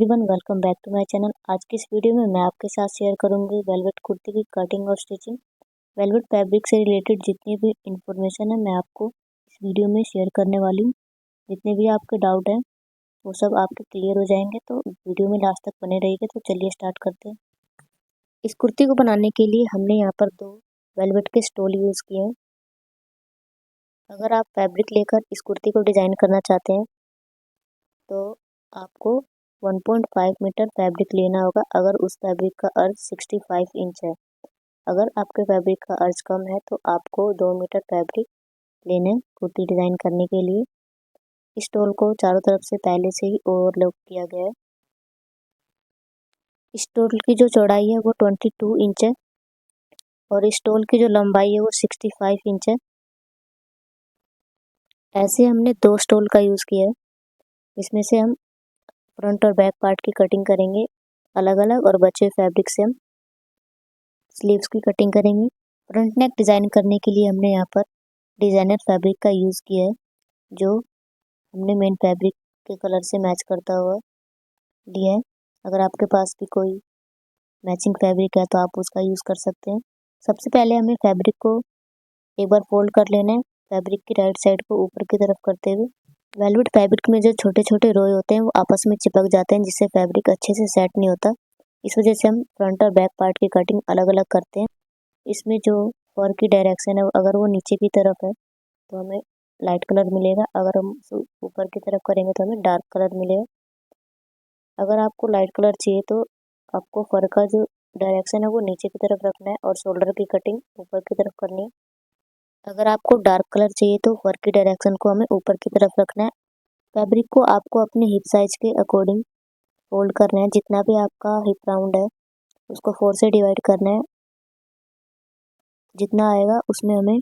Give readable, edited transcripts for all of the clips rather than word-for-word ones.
Everyone, welcome back to my channel. आज की इस वीडियो में मैं आपके साथ शेयर करूंगी वेलवेट कुर्ती की कटिंग और स्टिचिंग। वेलवेट फैब्रिक से रिलेटेड जितनी भी इंफॉर्मेशन है मैं आपको इस वीडियो में शेयर करने वाली हूँ। जितने भी आपके डाउट हैं वो सब आपके क्लियर हो जाएंगे, तो वीडियो में लास्ट तक बने रहिए। तो चलिए स्टार्ट करते हैं। इस कुर्ती को बनाने के लिए हमने यहाँ पर 2 वेलवेट के स्टोल यूज़ किए हैं। अगर आप फैब्रिक लेकर इस कुर्ती को डिज़ाइन करना चाहते हैं तो आपको 1.5 मीटर फैब्रिक लेना होगा, अगर उस फैब्रिक का अर्ज 65 इंच है। अगर आपके फैब्रिक का अर्ज कम है तो आपको 2 मीटर फैब्रिक लेने कुर्ती डिज़ाइन करने के लिए। इस स्टोल को चारों तरफ से पहले से ही ओवरलैप किया गया है। इस स्टोल की जो चौड़ाई है वो 22 इंच है और इस स्टोल की जो लंबाई है वो 65 इंच है। ऐसे हमने 2 स्टोल का यूज़ किया है। इसमें से हम फ्रंट और बैक पार्ट की कटिंग करेंगे अलग अलग, और बचे फैब्रिक से हम स्लीव्स की कटिंग करेंगे। फ्रंट नेक डिज़ाइन करने के लिए हमने यहाँ पर डिज़ाइनर फैब्रिक का यूज़ किया है, जो हमने मेन फैब्रिक के कलर से मैच करता हुआ लिया है। अगर आपके पास भी कोई मैचिंग फैब्रिक है तो आप उसका यूज़ कर सकते हैं। सबसे पहले हमें फैब्रिक को एक बार फोल्ड कर लेना है, फैब्रिक की राइट साइड को ऊपर की तरफ करते हुए। वेलवेट फैब्रिक में जो छोटे छोटे रोए होते हैं वो आपस में चिपक जाते हैं, जिससे फैब्रिक अच्छे से सेट नहीं होता। इस वजह से हम फ्रंट और बैक पार्ट की कटिंग अलग अलग करते हैं। इसमें जो फर की डायरेक्शन है अगर वो नीचे की तरफ है तो हमें लाइट कलर मिलेगा, अगर हम ऊपर की तरफ करेंगे तो हमें डार्क कलर मिलेगा। अगर आपको लाइट कलर चाहिए तो आपको फर का जो डायरेक्शन है वो नीचे की तरफ रखना है और शोल्डर की कटिंग ऊपर की तरफ करनी है। अगर आपको डार्क कलर चाहिए तो फर की डायरेक्शन को हमें ऊपर की तरफ रखना है। फैब्रिक को आपको अपने हिप साइज के अकॉर्डिंग फोल्ड करना है। जितना भी आपका हिप राउंड है उसको 4 से डिवाइड करना है। जितना आएगा उसमें हमें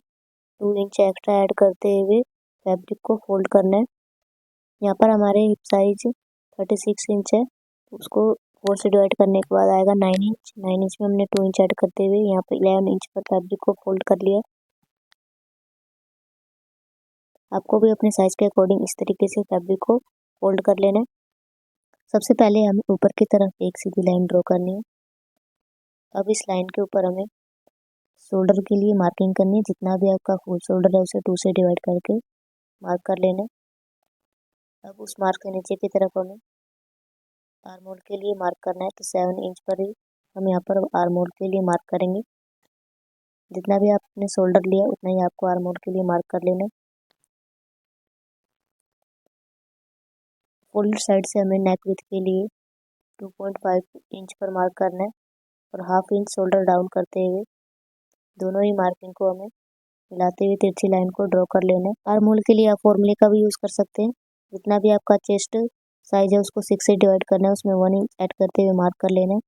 2 इंच एक्स्ट्रा ऐड करते हुए फैब्रिक को फोल्ड करना है। यहाँ पर हमारे हिप साइज 36 इंच है, उसको 4 से डिवाइड करने के बाद आएगा 9 इंच। 9 इंच में हमने 2 इंच ऐड करते हुए यहाँ पर 11 इंच पर फैब्रिक को फोल्ड कर लिया। आपको भी अपने साइज के अकॉर्डिंग इस तरीके से फैब्रिक को फोल्ड कर लेना है। सबसे पहले हमें ऊपर की तरफ एक सीधी लाइन ड्रॉ करनी है। अब इस लाइन के ऊपर हमें शोल्डर के लिए मार्किंग करनी है। जितना भी आपका फुल शोल्डर है उसे 2 से डिवाइड करके मार्क कर लेना है। अब उस मार्क के नीचे की तरफ हमें आर्म होल के लिए मार्क करना है, तो 7 इंच पर ही हम यहाँ पर आर्म होल के लिए मार्क करेंगे। जितना भी आपने शोल्डर लिया उतना ही आपको आर्म होल के लिए मार्क कर लेना है। फोल्डर साइड से हमें नेक विड्थ के लिए 2.5 इंच पर मार्क करना है और हाफ इंच शोल्डर डाउन करते हुए दोनों ही मार्किंग को हमें मिलाते हुए तिरछी लाइन को ड्रॉ कर लेना है। आर्म होल के लिए आप फॉर्मूले का भी यूज़ कर सकते हैं। जितना भी आपका चेस्ट साइज है उसको 6 से डिवाइड करना है, उसमें 1 इंच ऐड करते हुए मार्क कर लेना है।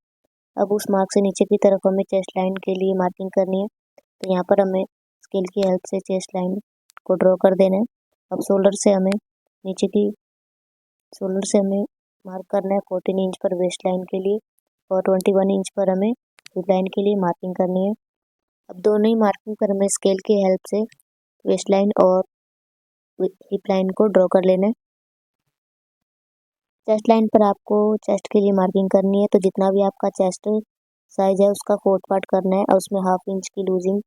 अब उस मार्क से नीचे की तरफ हमें चेस्ट लाइन के लिए मार्किंग करनी है, तो यहाँ पर हमें स्केल की हेल्प से चेस्ट लाइन को ड्रॉ कर देना है। अब शोल्डर से हमें मार्क करना है 14 इंच पर वेस्ट लाइन के लिए, और 21 इंच पर हमें हिप लाइन के लिए मार्किंग करनी है। अब दोनों ही मार्किंग पर हमें स्केल की हेल्प से वेस्ट लाइन और हिप लाइन को ड्रॉ कर लेना है। चेस्ट लाइन पर आपको चेस्ट के लिए मार्किंग करनी है, तो जितना भी आपका चेस्ट साइज है उसका 4th पार्ट करना है और उसमें हाफ इंच की लूजिंग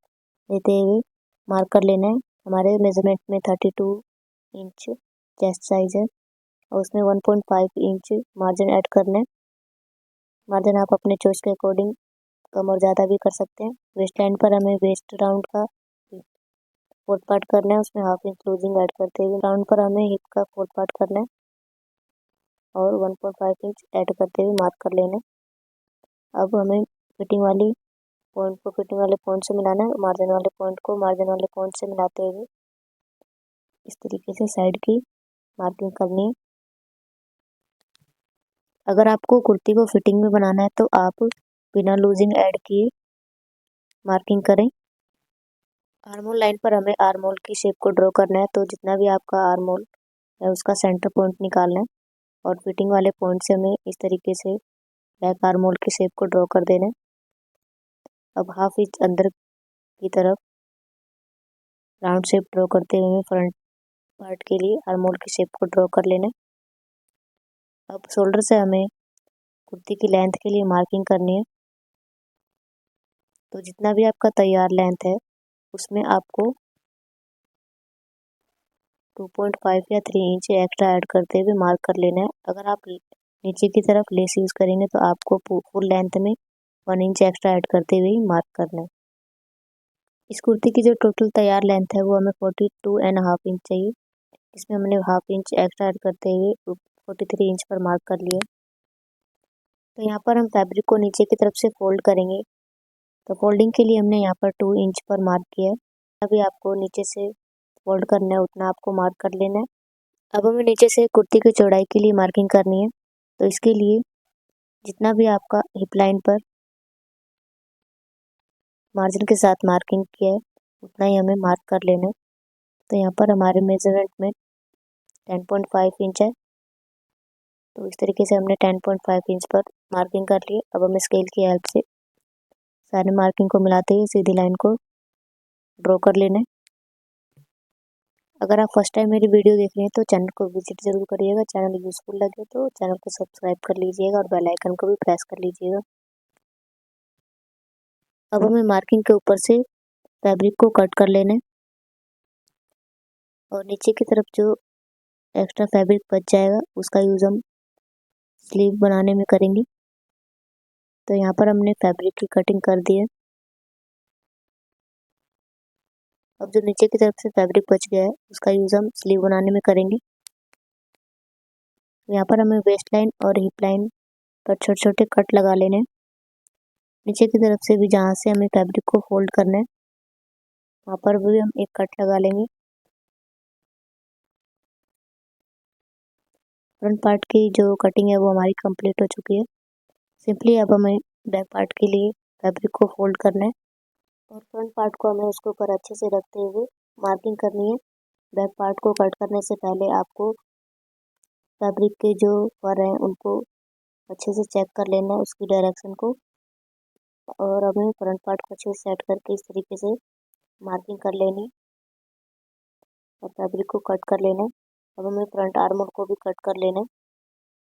देते हुए मार्क कर लेना है। हमारे मेजरमेंट में 32 इंच चेस्ट साइज है और उसमें 1.5 इंच मार्जिन ऐड करना है। मार्जिन आप अपने चॉइस के अकॉर्डिंग कम और ज़्यादा भी कर सकते हैं। वेस्ट लाइन पर हमें वेस्ट राउंड का 4th पार्ट करना है, उसमें हाफ इंच लूजिंग ऐड करते हुए राउंड पर हमें हिप का 4th पार्ट करना है और 1.5 इंच ऐड करते हुए मार्क कर लेना है। अब हमें फिटिंग वाली पॉइंट को फिटिंग वाले पॉइंट से मिलाना है, मार्जिन वाले पॉइंट को मार्जिन वाले पॉइंट से मिलाते हुए इस तरीके से साइड की मार्किंग करनी है। अगर आपको कुर्ती को फिटिंग में बनाना है तो आप बिना लूजिंग ऐड किए मार्किंग करें। आर्म होल लाइन पर हमें आर्म होल की शेप को ड्रॉ करना है, तो जितना भी आपका आर्म होल है उसका सेंटर पॉइंट निकालना है और फिटिंग वाले पॉइंट से हमें इस तरीके से बैक आर्म होल की शेप को ड्रॉ कर देना है। अब हाफ इंच अंदर की तरफ राउंड शेप ड्रॉ करते हुए फ्रंट पार्ट के लिए आर्म होल की शेप को ड्रॉ कर लेना है। अब शोल्डर से हमें कुर्ती की लेंथ के लिए मार्किंग करनी है। तो जितना भी आपका तैयार लेंथ है उसमें आपको 2.5 या 3 इंच एक्स्ट्रा ऐड करते हुए मार्क कर लेना है। अगर आप नीचे की तरफ लेस यूज़ करेंगे तो आपको फुल लेंथ में 1 इंच एक्स्ट्रा ऐड करते हुए ही मार्क करना है। इस कुर्ती की जो टोटल तैयार लेंथ है वो हमें 42.5 इंच चाहिए। इसमें हमने हाफ इंच एक्स्ट्रा ऐड करते हुए 43 इंच पर मार्क कर लिया। तो यहाँ पर हम फैब्रिक को नीचे की तरफ से फोल्ड करेंगे। तो फोल्डिंग के लिए हमने यहाँ पर 2 इंच पर मार्क किया है। अभी आपको नीचे से फोल्ड करना है उतना आपको मार्क कर लेना है। अब हमें नीचे से कुर्ती की चौड़ाई के लिए मार्किंग करनी है। तो इसके लिए जितना भी आपका हिप लाइन पर मार्जिन के साथ मार्किंग किया है उतना ही हमें मार्क कर लेना है। तो यहाँ पर हमारे मेजरमेंट में 10.5 इंच है। तो इस तरीके से हमने 10.5 इंच पर मार्किंग कर ली। अब हमें स्केल की हेल्प से सारे मार्किंग को मिलाते हुए सीधी लाइन को ड्रॉ कर लेना है। अगर आप फर्स्ट टाइम मेरी वीडियो देख रहे हैं तो चैनल को विजिट जरूर करिएगा। चैनल यूजफुल लगे तो चैनल को सब्सक्राइब कर लीजिएगा और बेल आइकन को भी प्रेस कर लीजिएगा। अब हमें मार्किंग के ऊपर से फैब्रिक को कट कर लेना है और नीचे की तरफ जो एक्स्ट्रा फैब्रिक बच जाएगा उसका यूज़ हम स्लीव बनाने में करेंगे। तो यहाँ पर हमने फैब्रिक की कटिंग कर दी है। अब जो नीचे की तरफ से फैब्रिक बच गया है उसका यूज़ हम स्लीव बनाने में करेंगे। यहाँ पर हमें वेस्ट लाइन और हिप लाइन पर छोटे छोटे कट लगा लेने हैं। नीचे की तरफ से भी जहाँ से हमें फैब्रिक को फोल्ड करना है वहाँ पर भी हम एक कट लगा लेंगे। फ्रंट पार्ट की जो कटिंग है वो हमारी कंप्लीट हो चुकी है। सिंपली अब हमें बैक पार्ट के लिए फैब्रिक को फोल्ड करना है और फ्रंट पार्ट को हमें उसके ऊपर अच्छे से रखते हुए मार्किंग करनी है। बैक पार्ट को कट करने से पहले आपको फैब्रिक के जो फर हैं उनको अच्छे से चेक कर लेना है उसकी डायरेक्शन को, और हमें फ्रंट पार्ट को अच्छे से सेट करके इस तरीके से मार्किंग कर लेनी और फैब्रिक को कट कर लेना है। अब हमें फ्रंट आर्मर को भी कट कर लेना है।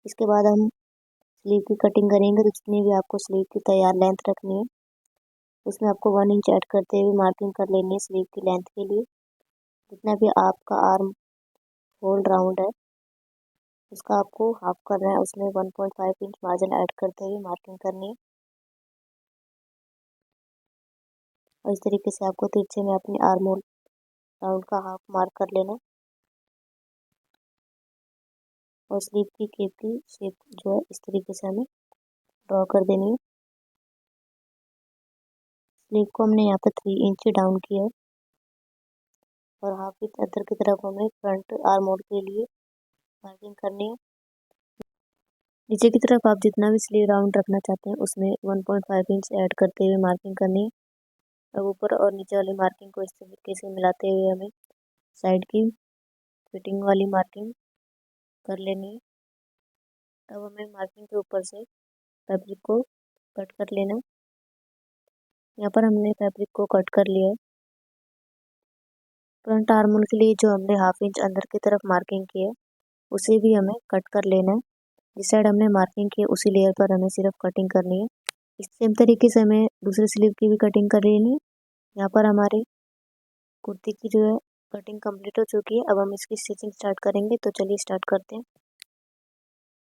इसके बाद हम स्लीव की कटिंग करेंगे। तो जितनी भी आपको स्लीव की तैयार लेंथ रखनी है उसमें आपको 1 इंच ऐड करते हुए मार्किंग कर लेनी है स्लीव की लेंथ के लिए। जितना भी आपका आर्म होल राउंड है उसका आपको हाफ करना है, उसमें 1.5 इंच मार्जिन ऐड करते हुए मार्किंग करनी है। और इस तरीके से आपको तिरछे में अपनी आर्म होल राउंड का हाफ मार्क कर लेना है और स्लीव की केप की शेप जो है इस तरीके से हमें ड्रॉ कर देनी है। स्लीव को हमने यहाँ पर 3 इंच डाउन किया है और हाफ इंच अंदर की तरफ हमें फ्रंट आर्म होल के लिए मार्किंग करनी है। नीचे की तरफ आप जितना भी स्लीव राउंड रखना चाहते हैं उसमें 1.5 इंच ऐड करते हुए मार्किंग करनी है। अब ऊपर और नीचे वाली मार्किंग को इस तरीके से मिलाते हुए हमें साइड की फिटिंग वाली मार्किंग कर लेनी है। अब हमें मार्किंग के ऊपर से फैब्रिक को कट कर लेना है। यहाँ पर हमने फैब्रिक को कट कर लिया है। फ्रंट आर्म होल के लिए जो हमने हाफ इंच अंदर की तरफ मार्किंग की है उसे भी हमें कट कर लेना है। जिस साइड हमने मार्किंग की है उसी लेयर पर हमें सिर्फ कटिंग करनी है। इस सेम तरीके से हमें दूसरे स्लीव की भी कटिंग कर लेनी है। यहाँ पर हमारी कुर्ती की जो है कटिंग कंप्लीट हो चुकी है। अब हम इसकी स्टिचिंग स्टार्ट करेंगे। तो चलिए स्टार्ट करते हैं।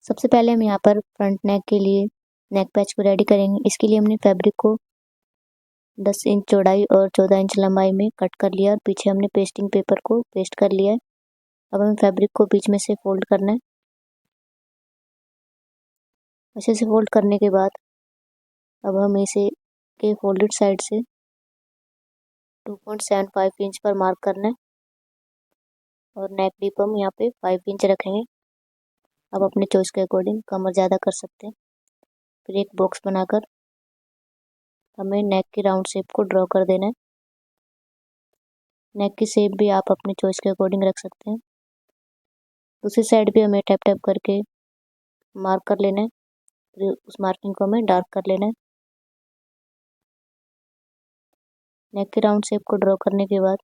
सबसे पहले हम यहाँ पर फ्रंट नेक के लिए नेक पैच को रेडी करेंगे। इसके लिए हमने फैब्रिक को 10 इंच चौड़ाई और 14 इंच लंबाई में कट कर लिया और पीछे हमने पेस्टिंग पेपर को पेस्ट कर लिया है। अब हमें फैब्रिक को बीच में से फोल्ड करना है। अच्छे से फोल्ड करने के बाद अब हम इसे के फोल्डेड साइड से 2.75 इंच पर मार्क करना है और नेक डीप हम यहाँ पे 5 इंच रखेंगे। अब अपने चॉइस के अकॉर्डिंग कम और ज़्यादा कर सकते हैं। फिर एक बॉक्स बनाकर हमें नेक की राउंड शेप को ड्रॉ कर देना है। नेक की शेप भी आप अपने चॉइस के अकॉर्डिंग रख सकते हैं। दूसरी साइड भी हमें टैप टैप करके मार्क कर लेना है। फिर उस मार्किंग को हमें डार्क कर लेना है। नेक की राउंड शेप को ड्रॉ करने के बाद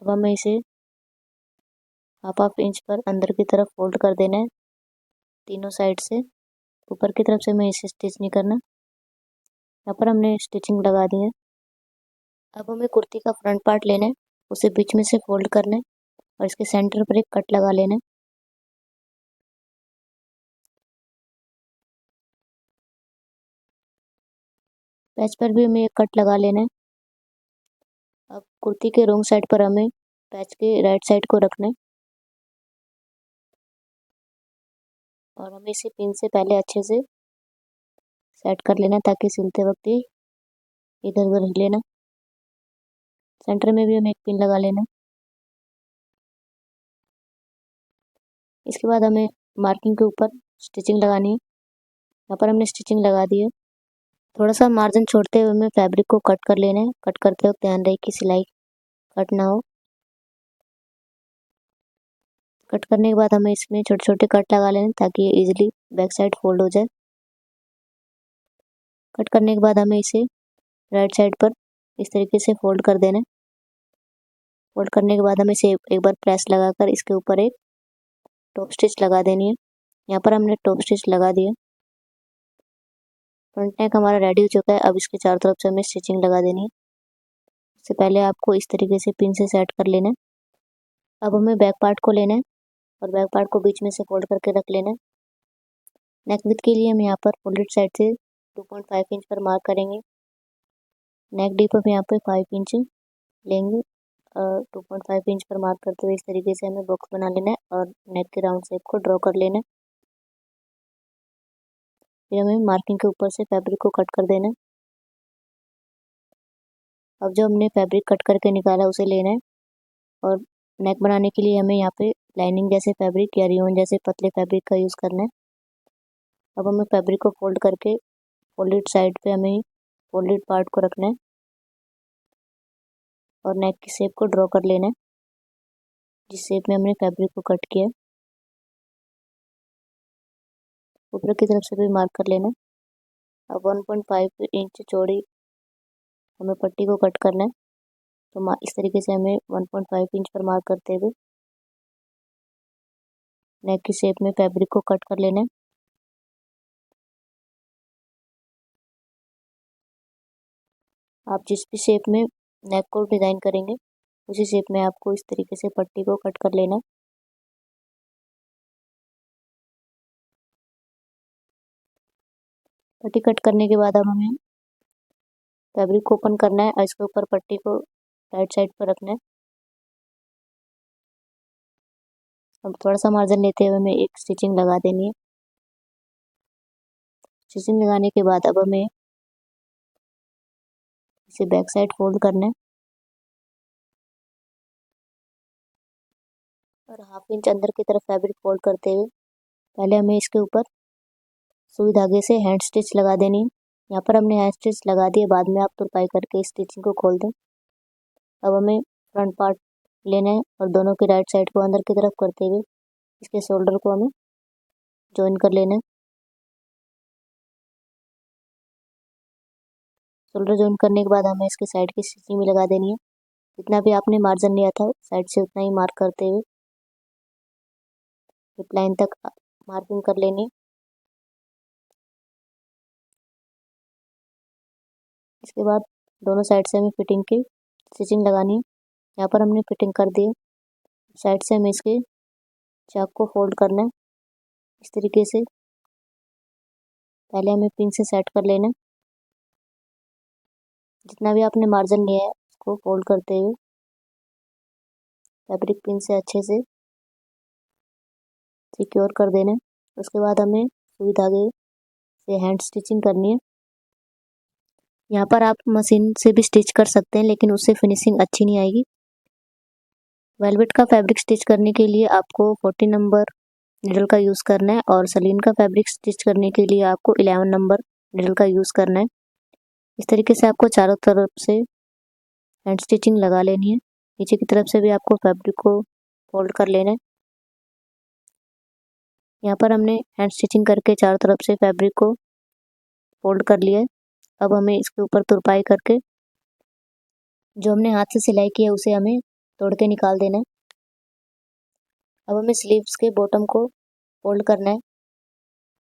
अब हमें इसे हाफ इंच पर अंदर की तरफ फोल्ड कर देना है तीनों साइड से। ऊपर की तरफ से हमें इसे स्टिच नहीं करना। यहाँ पर हमने स्टिचिंग लगा दी है। अब हमें कुर्ती का फ्रंट पार्ट लेना है, उसे बीच में से फोल्ड करना है और इसके सेंटर पर एक कट लगा लेना है। पैच पर भी हमें एक कट लगा लेना है। अब कुर्ती के रोंग साइड पर हमें पैच के राइट साइड को रखना है और हमें इसे पिन से पहले अच्छे से सेट कर लेना ताकि सिलते वक्त ये इधर उधर हिले ना। सेंटर में भी हमें एक पिन लगा लेना। इसके बाद हमें मार्किंग के ऊपर स्टिचिंग लगानी है। यहाँ पर हमने स्टिचिंग लगा दी है। थोड़ा सा मार्जिन छोड़ते हुए हमें फैब्रिक को कट कर लेना है। कट करते वक्त ध्यान रहे कि सिलाई कट ना हो। कट करने के बाद हमें इसमें छोटे छोटे कट लगा लेने ताकि ये इजीली बैक साइड फोल्ड हो जाए। कट करने के बाद हमें इसे राइट साइड पर इस तरीके से फोल्ड कर देना है। फोल्ड करने के बाद हमें इसे एक बार प्रेस लगाकर इसके ऊपर एक टॉप स्टिच लगा देनी है। यहाँ पर हमने टॉप स्टिच लगा दिया। फ्रंट नेक हमारा रेडी हो चुका है। अब इसके चारों तरफ से हमें स्टिचिंग लगा देनी है। इससे पहले आपको इस तरीके से पिन से सेट कर लेना है। अब हमें बैक पार्ट को लेना है और बैक पार्ट को बीच में से फोल्ड करके रख लेना है। नेक विड्थ के लिए हम यहाँ पर फोल्डेड साइड से 2.5 इंच पर मार्क करेंगे। नेक डीप हम यहाँ पर 5 इंच लेंगे और 2.5 इंच पर मार्क करते हुए इस तरीके से हमें बॉक्स बना लेना है और नेक के राउंड शेप को ड्रॉ कर लेना है। फिर हमें मार्किंग के ऊपर से फैब्रिक को कट कर देना है। अब जो हमने फैब्रिक कट करके निकाला उसे लेना है और नेक बनाने के लिए हमें यहाँ पे लाइनिंग जैसे फैब्रिक या रियोन जैसे पतले फैब्रिक का यूज़ करना है। अब हमें फैब्रिक को फोल्ड करके फोल्डेड साइड पे हमें फोल्डेड पार्ट को रखना है और नेक की शेप को ड्रॉ कर लेना है जिस शेप में हमने फैब्रिक को कट किया है। ऊपर की तरफ से भी मार्क कर लेना। अब 1.5 इंच चौड़ी हमें पट्टी को कट करना है। तो इस तरीके से हमें 1.5 इंच पर मार्क करते हुए नेक की शेप में फैब्रिक को कट कर लेना है। आप जिस भी शेप में नेक को डिज़ाइन करेंगे उसी शेप में आपको इस तरीके से पट्टी को कट कर लेना है। पट्टी कट करने के बाद अब हमें फैब्रिक को ओपन करना है और इसके ऊपर पट्टी को राइट साइड पर रखना है। अब थोड़ा सा मार्जिन लेते हुए हमें एक स्टिचिंग लगा देनी है। स्टिचिंग लगाने के बाद अब हमें इसे बैक साइड फोल्ड करना है और हाफ इंच अंदर की तरफ फैब्रिक फोल्ड करते हुए पहले हमें इसके ऊपर सुई धागे से हैंड स्टिच लगा देनी है। यहाँ पर हमने हैंड स्टिच लगा दिए, बाद में आप तुरपाई करके इस स्टिचिंग को खोल दें। अब हमें फ्रंट पार्ट लेना है और दोनों की राइट साइड को अंदर की तरफ करते हुए इसके शोल्डर को हमें जॉइन कर लेना है। शोल्डर जॉइन करने के बाद हमें इसके साइड की स्टिचिंग भी लगा देनी है। जितना भी आपने मार्जिन लिया था साइड से उतना ही मार्क करते हुए हिप लाइन तक मार्किंग कर लेनी है। इसके बाद दोनों साइड से हमें फिटिंग की स्टिचिंग लगानी है। यहाँ पर हमने फिटिंग कर दी है। साइड से हमें इसके चाक को फोल्ड करना है इस तरीके से। पहले हमें पिन से सेट कर लेना है। जितना भी आपने मार्जिन लिया है उसको फोल्ड करते हुए फैब्रिक पिन से अच्छे से सिक्योर कर देना है। उसके बाद हमें सुई धागे से हैंड स्टिचिंग करनी है। यहाँ पर आप मशीन से भी स्टिच कर सकते हैं लेकिन उससे फिनिशिंग अच्छी नहीं आएगी। वेलवेट का फैब्रिक स्टिच करने के लिए आपको 14 नंबर निडल का यूज़ करना है और सलीन का फैब्रिक स्टिच करने के लिए आपको 11 नंबर निडल का यूज़ करना है। इस तरीके से आपको चारों तरफ से हैंड स्टिचिंग लगा लेनी है। नीचे की तरफ से भी आपको फैब्रिक को फोल्ड कर लेना है। यहाँ पर हमने हैंड स्टिचिंग करके चारों तरफ से फैब्रिक को फोल्ड कर लिया है। अब हमें इसके ऊपर तुरपाई करके जो हमने हाथ से सिलाई की है उसे हमें तोड़ के निकाल देना है। अब हमें स्लीव्स के बॉटम को फोल्ड करना है,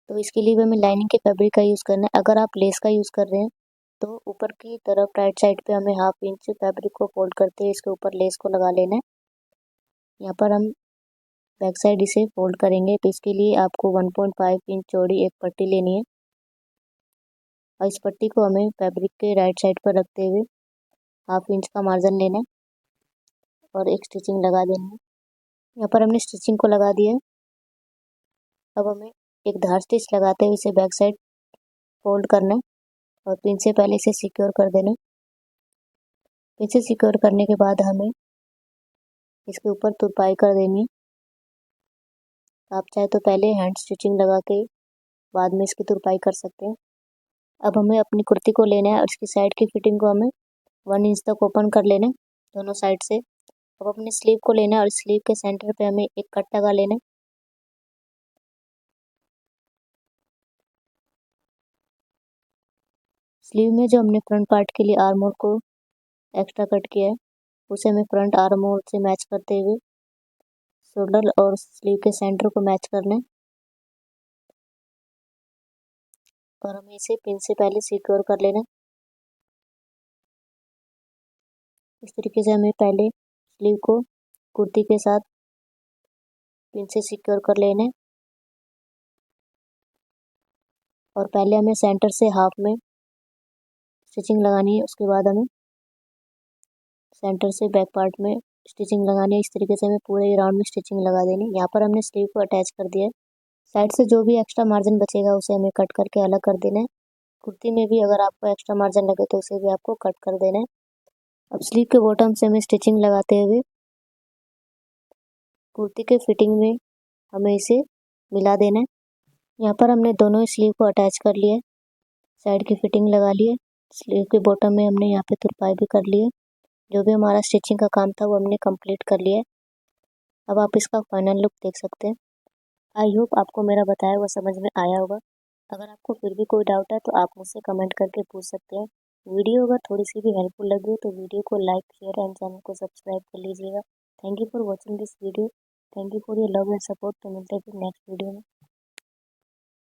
तो इसके लिए भी हमें लाइनिंग के फैब्रिक का यूज़ करना है। अगर आप लेस का यूज़ कर रहे हैं तो ऊपर की तरफ राइट साइड पे हमें 1/2 इंच फैब्रिक को फोल्ड करते हुए इसके ऊपर लेस को लगा लेना है। यहाँ पर हम बैक साइड इसे फोल्ड करेंगे, तो इसके लिए आपको 1.5 इंच चौड़ी एक पट्टी लेनी है और इस पट्टी को हमें फैब्रिक के राइट साइड पर रखते हुए 1/2 इंच का मार्जिन लेना है और एक स्टिचिंग लगा देनी है। यहाँ पर हमने स्टिचिंग को लगा दिया है। अब हमें एक धार स्टिच लगाते हुए इसे बैक साइड फोल्ड करना है और पिन से पहले इसे सिक्योर कर देना है। पिन से सिक्योर करने के बाद हमें इसके ऊपर तुरपाई कर देनी है। आप चाहे तो पहले हैंड स्टिचिंग लगा के बाद में इसकी तुरपाई कर सकते हैं। अब हमें अपनी कुर्ती को लेना है और इसकी साइड की फिटिंग को हमें 1 इंच तक ओपन कर लेना है दोनों साइड से। अब अपने स्लीव को लेना है और स्लीव के सेंटर पे हमें एक कट लगा लेना है। स्लीव में जो हमने फ्रंट पार्ट के लिए आर्म होल को एक्स्ट्रा कट किया है उसे हमें फ्रंट आर्म होल से मैच करते हुए शोल्डर और स्लीव के सेंटर को मैच करना है और हमें इसे पिन से पहले सिक्योर कर लेना है। इस तरीके से हमें पहले स्लीव को कुर्ती के साथ पिन से सिक्योर कर लेना है और पहले हमें सेंटर से हाफ में स्टिचिंग लगानी है। उसके बाद हमें सेंटर से बैक पार्ट में स्टिचिंग लगानी है। इस तरीके से हमें पूरे राउंड में स्टिचिंग लगा देनी है। यहाँ पर हमने स्लीव को अटैच कर दिया है। साइड से जो भी एक्स्ट्रा मार्जिन बचेगा उसे हमें कट करके अलग कर देना है। कुर्ती में भी अगर आपको एक्स्ट्रा मार्जिन लगे तो उसे भी आपको कट कर देना है। अब स्लीव के बॉटम से हमें स्टिचिंग लगाते हुए कुर्ती के फिटिंग में हमें इसे मिला देना है। यहाँ पर हमने दोनों स्लीव को अटैच कर लिया है, साइड की फिटिंग लगा ली है। स्लीव के बॉटम में हमने यहाँ पे तुरपाई भी कर ली है। जो भी हमारा स्टिचिंग का काम था वो हमने कंप्लीट कर लिया है। अब आप इसका फाइनल लुक देख सकते हैं। आई होप आपको मेरा बताया हुआ समझ में आया होगा। अगर आपको फिर भी कोई डाउट है तो आप मुझसे कमेंट करके पूछ सकते हैं। वीडियो अगर थोड़ी सी भी हेल्पफुल लगी हो तो वीडियो को लाइक, शेयर एंड चैनल को सब्सक्राइब कर लीजिएगा। Thank you for watching this video. Thank you for your love and support. तो मिलते हैं फिर नेक्स्ट वीडियो में।